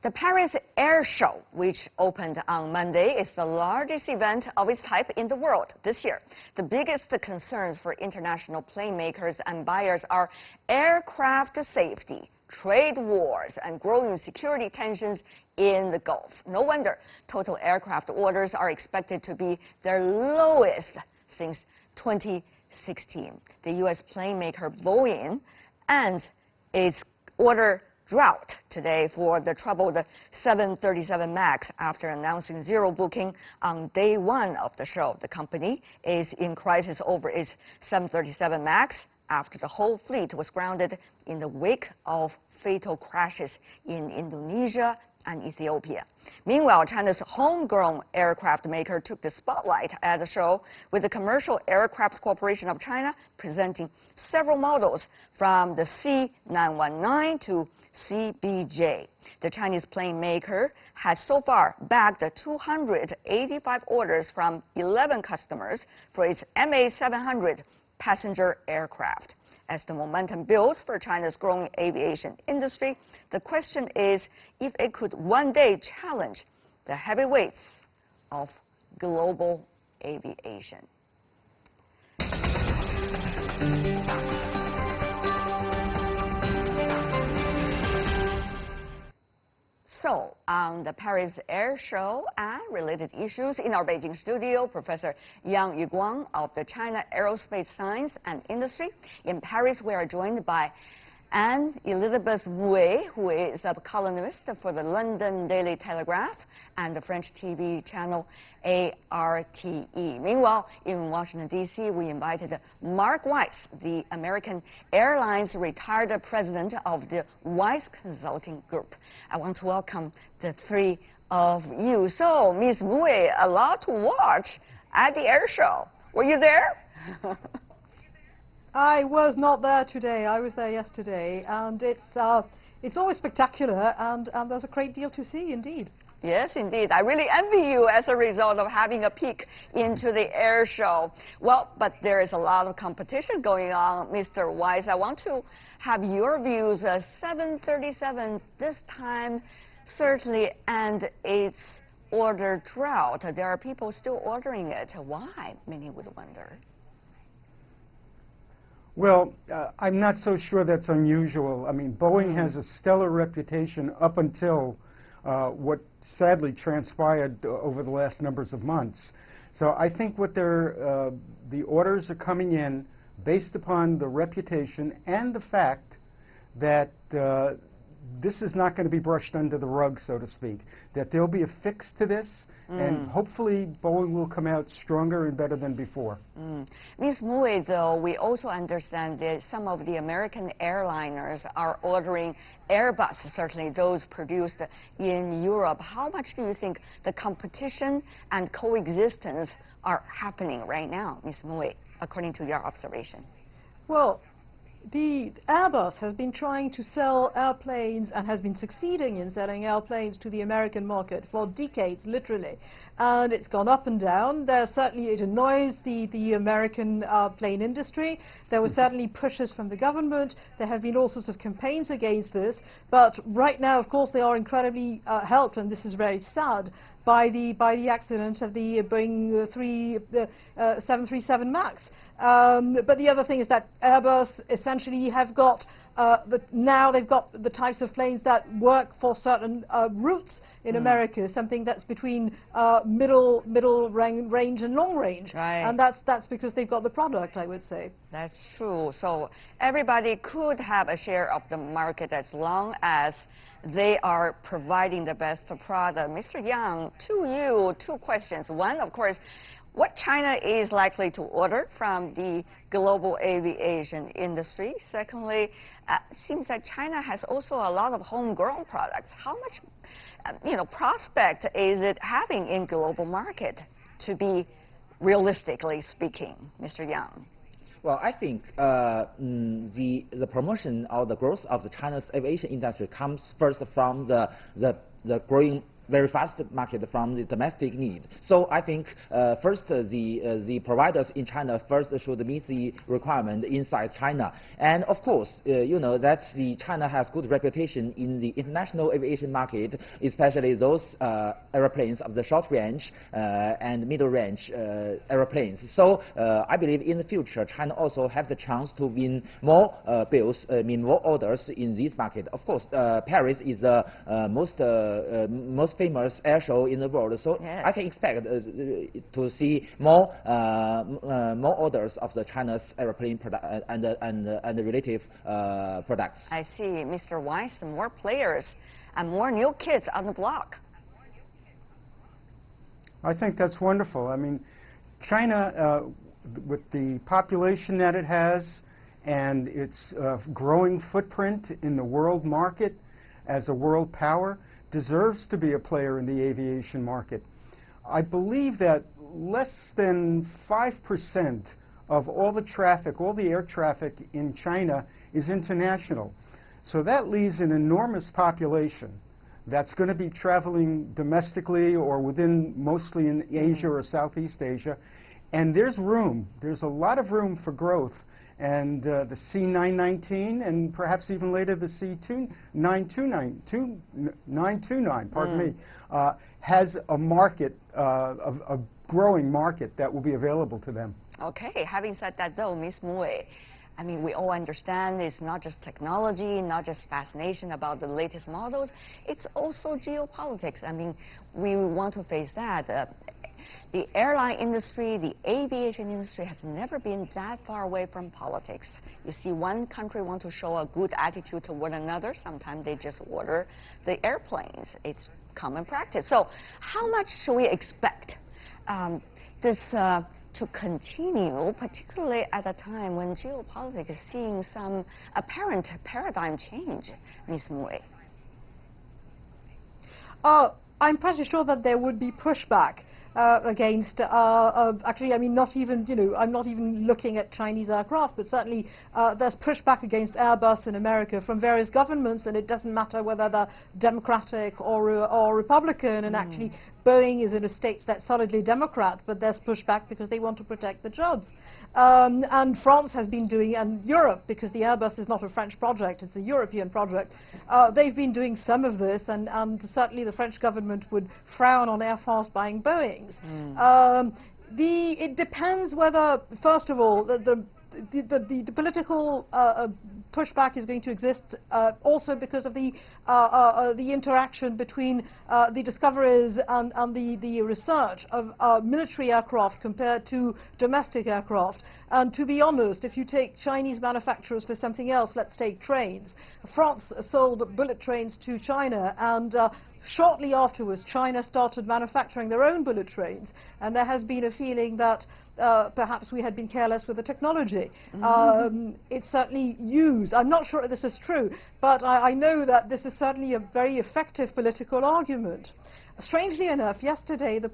The Paris Air Show, which opened on Monday, is the largest event of its type in the world this year. The biggest concerns for international plane makers and buyers are aircraft safety, trade wars, and growing security tensions in the Gulf. No wonder total aircraft orders are expected to be their lowest since 2016. The U.S. plane maker Boeing ends its order drought today for the troubled 737 MAX after announcing zero booking on day one of the show. The company is in crisis over its 737 MAX after the whole fleet was grounded in the wake of fatal crashes in Indonesia and Ethiopia. Meanwhile, China's homegrown aircraft maker took the spotlight at the show, with the Commercial Aircraft Corporation of China presenting several models from the C919 to CBJ. The Chinese plane maker has so far bagged 285 orders from 11 customers for its MA700 passenger aircraft. As the momentum builds for China's growing aviation industry, the question is if it could one day challenge the heavyweights of global aviation. So, on the Paris Air Show and related issues, in our Beijing studio, Professor Yang Yuguang of the China Aerospace Science and Industry. In Paris, we are joined by Anne-Elizabeth Wei, who is a columnist for the London Daily Telegraph and the French TV channel ARTE. Meanwhile, in Washington, D.C., we invited Mark Weiss, the American Airlines retired president of the Weiss Consulting Group. I want to welcome the three of you. So, Ms. Wei, a lot to watch at the air show. Were you there? I was not there today. I was there yesterday, and it's always spectacular, and there's a great deal to see, indeed. Yes, indeed. I really envy you as a result of having a peek into the air show. Well, but there is a lot of competition going on, Mr. Weiss. I want to have your views. 737 this time certainly and its order drought. There are people still ordering it. Why? Many would wonder. Well, I'm not so sure that's unusual. I mean, Boeing has a stellar reputation up until what sadly transpired over the last numbers of months. So I think what the orders are coming in based upon the reputation and the fact that this is not going to be brushed under the rug, so to speak, that there'll be a fix to this, and hopefully Boeing will come out stronger and better than before. Ms. Mui, though, we also understand that some of the American airliners are ordering Airbus, certainly those produced in Europe. How much do you think the competition and coexistence are happening right now, Ms. Mui, according to your observation? Well, the Airbus has been trying to sell airplanes and has been succeeding in selling airplanes to the American market for decades, literally. And it's gone up and down. Certainly it annoys the American plane industry. There were certainly pushes from the government. There have been all sorts of campaigns against this. But right now, of course, they are incredibly helped, and this is very sad, by the accident of the Boeing 737 MAX. But the other thing is that Airbus essentially have got now they've got the types of planes that work for certain routes in America, something that's between middle range and long range, and that's because they've got the product, I would say. That's true. So everybody could have a share of the market as long as they are providing the best product. Mr. Yang, to you, two questions. One, of course, what China is likely to order from the global aviation industry. Secondly, it seems that China has also a lot of homegrown products. How much, prospect is it having in global market, to be realistically speaking, Mr. Yang? Well, I think the promotion or the growth of the China's aviation industry comes first from the growing very fast market from the domestic need. So I think first the providers in China first should meet the requirement inside China. And of course, you know that China has good reputation in the international aviation market, especially those airplanes of the short range and middle range airplanes. So I believe in the future, China also have the chance to win more bills, more orders in this market. Of course, Paris is the most famous air show in the world, so yes. I can expect to see more orders of the China's airplane product and the related products. I see, Mr. Weiss, more players and more new kids on the block. I think that's wonderful. I mean, China, with the population that it has and its growing footprint in the world market as a world power, deserves to be a player in the aviation market. I believe that less than 5% of all the traffic, all the air traffic in China is international. So that leaves an enormous population that's going to be traveling domestically or within, mostly in Asia or Southeast Asia. And there's a lot of room for growth. And the C919 and perhaps even later the C929, pardon me, has a market, a growing market that will be available to them. Okay, having said that though, Ms. Mui, I mean, we all understand it's not just technology, not just fascination about the latest models, it's also geopolitics. I mean, we want to face that. The airline industry, the aviation industry has never been that far away from politics. You see one country want to show a good attitude to one another, sometimes they just order the airplanes. It's common practice. So how much should we expect this to continue, particularly at a time when geopolitics is seeing some apparent paradigm change, Ms. Mui? I'm pretty sure that there would be pushback against, actually, I mean, not even, you know, I'm not even looking at Chinese aircraft, but certainly there's pushback against Airbus in America from various governments, and it doesn't matter whether they're Democratic or Republican, and actually Boeing is in a state that's solidly Democrat, but there's pushback because they want to protect the jobs. And France has been doing, and Europe, because the Airbus is not a French project, it's a European project, they've been doing some of this, and certainly the French government would frown on Air France buying Boeings. It depends whether, first of all, the political pushback is going to exist also because of the interaction between the discoveries and the research of military aircraft compared to domestic aircraft. And to be honest, if you take Chinese manufacturers for something else, let's take trains. France sold bullet trains to China, and shortly afterwards, China started manufacturing their own bullet trains, and there has been a feeling that perhaps we had been careless with the technology. It's certainly used. I'm not sure this is true, but I know that this is certainly a very effective political argument. Strangely enough, yesterday the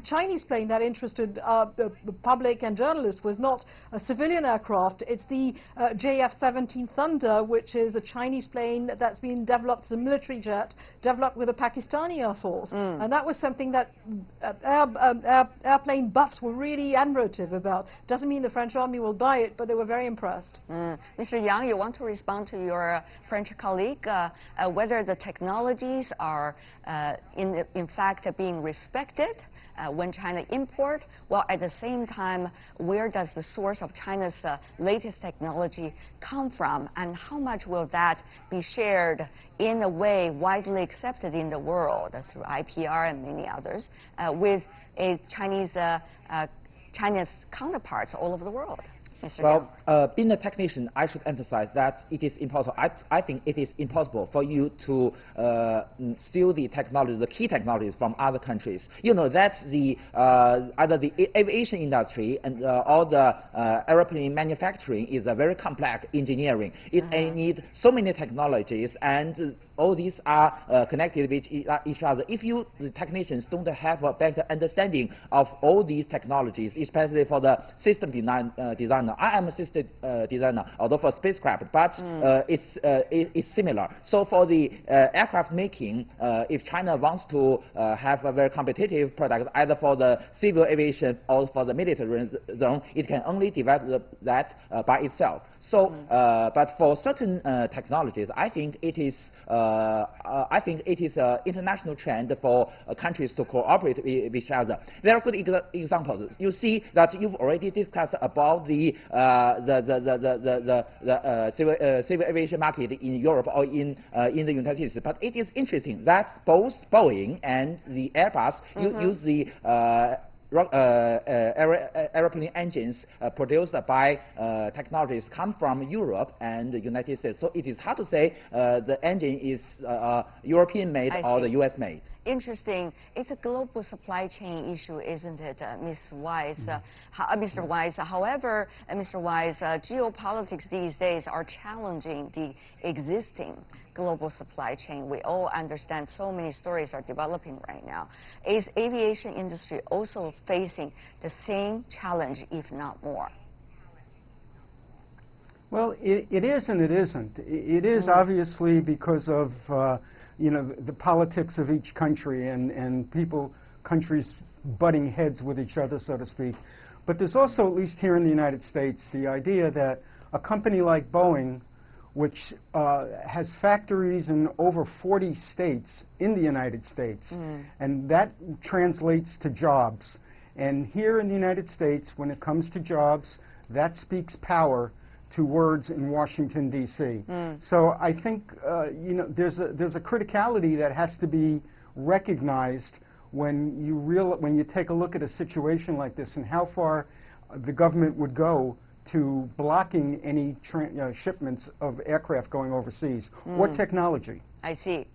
Chinese plane that interested the public and journalists was not a civilian aircraft. It's the JF-17 Thunder, which is a Chinese plane that's been developed as a military jet, developed with the Pakistani Air Force. And that was something that airplane buffs were really admirative about. Doesn't mean the French army will buy it, but they were very impressed. Mr. Yang, you want to respond to your French colleague, whether the technologies are in fact being respected when China import, while at the same time, where does the source of China's latest technology come from, and how much will that be shared in a way widely accepted in the world through IPR and many others with China's counterparts all over the world? Well, being a technician, I should emphasize that it is impossible. I think it is impossible for you to steal the technology, the key technologies from other countries. You know that either the aviation industry and or the airplane manufacturing is a very complex engineering. It needs so many technologies, and all these are connected with each other. If you, the technicians, don't have a better understanding of all these technologies, especially for the system designer. I am a system designer, although for spacecraft, but it's similar. So for the aircraft making, if China wants to have a very competitive product, either for the civil aviation or for the military zone, it can only develop that by itself. So, but for certain technologies, I think it is an international trend for countries to cooperate with each other. There are good examples. You see that you've already discussed about the civil aviation market in Europe or in the United States. But it is interesting that both Boeing and the Airbus use the aeroplane engines produced by technologies come from Europe and the United States. So it is hard to say the engine is European-made or the US-made. Interesting. It's a global supply chain issue, isn't it, Ms. Weiss? Mr. Weiss. However, Mr. Weiss, geopolitics these days are challenging the existing global supply chain. We all understand so many stories are developing right now. Is aviation industry also facing the same challenge, if not more? Well, it is and it isn't. It is obviously because of you know, the politics of each country and countries butting heads with each other, so to speak. But there's also, at least here in the United States, the idea that a company like Boeing, which has factories in over 40 states in the United States, and that translates to jobs. And here in the United States, when it comes to jobs, that speaks power to words in Washington, D.C. So I think you know, there's a criticality that has to be recognized when you take a look at a situation like this and how far the government would go to blocking any shipments of aircraft going overseas. What technology? I see.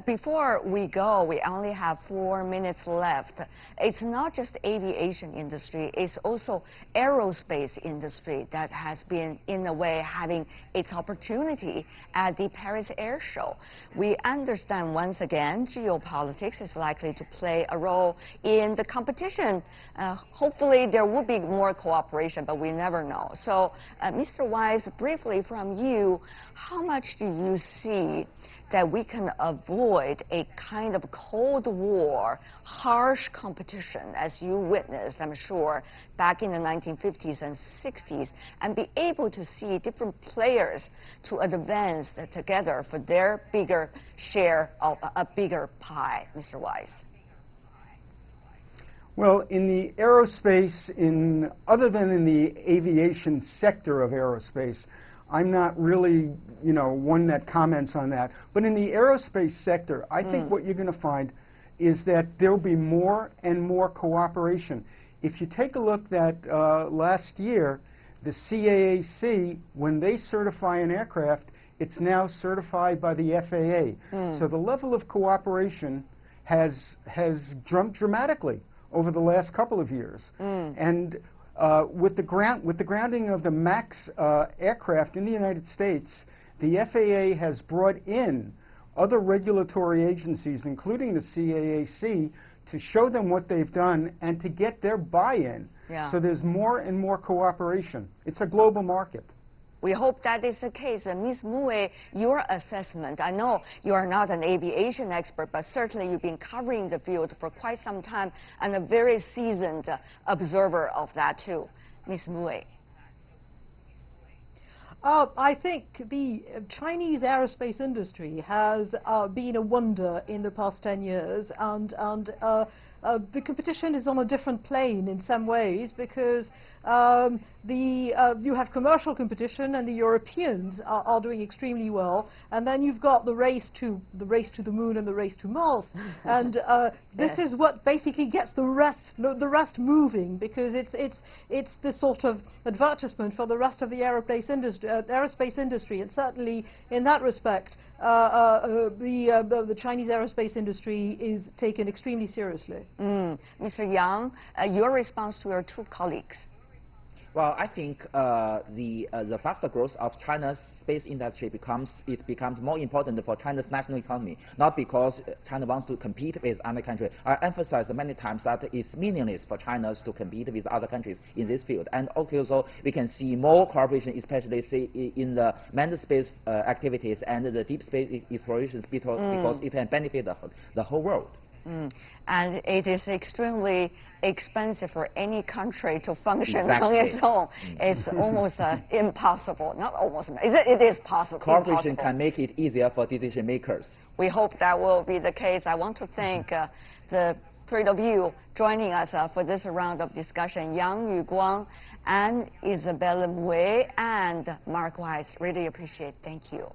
Before we go, we only have 4 minutes left. It's not just aviation industry, it's also aerospace industry that has been, in a way, having its opportunity at the Paris Air Show. We understand, once again, geopolitics is likely to play a role in the competition. Hopefully, there will be more cooperation, but we never know. So, Mr. Weiss, briefly from you, how much do you see that we can avoid a kind of Cold War, harsh competition, as you witnessed, I'm sure, back in the 1950s and 60s, and be able to see different players to advance together for their bigger share of a bigger pie, Mr. Weiss? Well, in the aerospace, other than in the aviation sector of aerospace, I'm not really, you know, one that comments on that. But in the aerospace sector, I think what you're going to find is that there'll be more and more cooperation. If you take a look at last year, the CAAC, when they certify an aircraft, it's now certified by the FAA. So the level of cooperation has jumped dramatically over the last couple of years. And with the grounding of the MAX aircraft in the United States, the FAA has brought in other regulatory agencies, including the CAAC, to show them what they've done and to get their buy-in. So there's more and more cooperation. It's a global market. We hope that is the case. Ms. Mue, your assessment, I know you are not an aviation expert, but certainly you've been covering the field for quite some time and a very seasoned observer of that too. Ms. Mue. I think the Chinese aerospace industry has been a wonder in the past 10 years, and the competition is on a different plane in some ways, because you have commercial competition, and the Europeans are doing extremely well, and then you've got the race to the moon and the race to Mars, and this is what basically gets the rest moving, because it's the sort of advertisement for the rest of the aerospace industry, and certainly in that respect, the Chinese aerospace industry is taken extremely seriously. Mr. Yang, your response to your two colleagues. Well, I think the faster growth of China's space industry becomes more important for China's national economy, not because China wants to compete with other countries. I emphasized many times that it's meaningless for China to compete with other countries in this field. And also, we can see more cooperation, especially say in the manned space activities and the deep space explorations, because it can benefit the whole world. And it is extremely expensive for any country to function Exactly. on its own. It's almost impossible. Not almost. It is possible. Cooperation impossible. can make it easier for decision makers. We hope that will be the case. I want to thank the three of you joining us for this round of discussion: Yang Yuguang, and Isabella Wei, and Mark Weiss. Really appreciate it. Thank you.